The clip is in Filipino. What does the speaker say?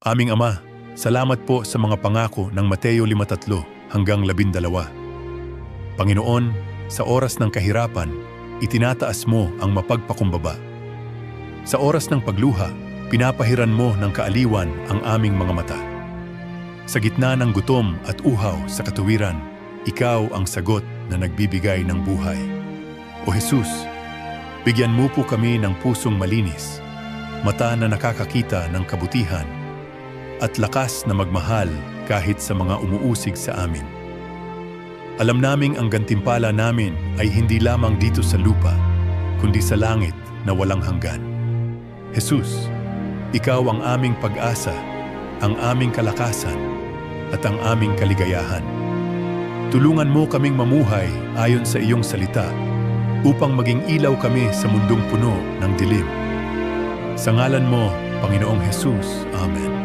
Aming Ama, salamat po sa mga pangako ng Mateo 5:3 hanggang 12. Panginoon, sa oras ng kahirapan, itinataas mo ang mapagpakumbaba. Sa oras ng pagluha, pinapahiran mo ng kaaliwan ang aming mga mata. Sa gitna ng gutom at uhaw sa katuwiran, ikaw ang sagot na nagbibigay ng buhay. O Jesus, bigyan mo po kami ng pusong malinis, mata na nakakakita ng kabutihan, at lakas na magmahal kahit sa mga umuusig sa amin. Alam naming ang gantimpala namin ay hindi lamang dito sa lupa, kundi sa langit na walang hanggan. Jesus, ikaw ang aming pag-asa, ang aming kalakasan, at ang aming kaligayahan. Tulungan mo kaming mamuhay ayon sa iyong salita upang maging ilaw kami sa mundong puno ng dilim. Sa ngalan mo, Panginoong Jesus. Amen.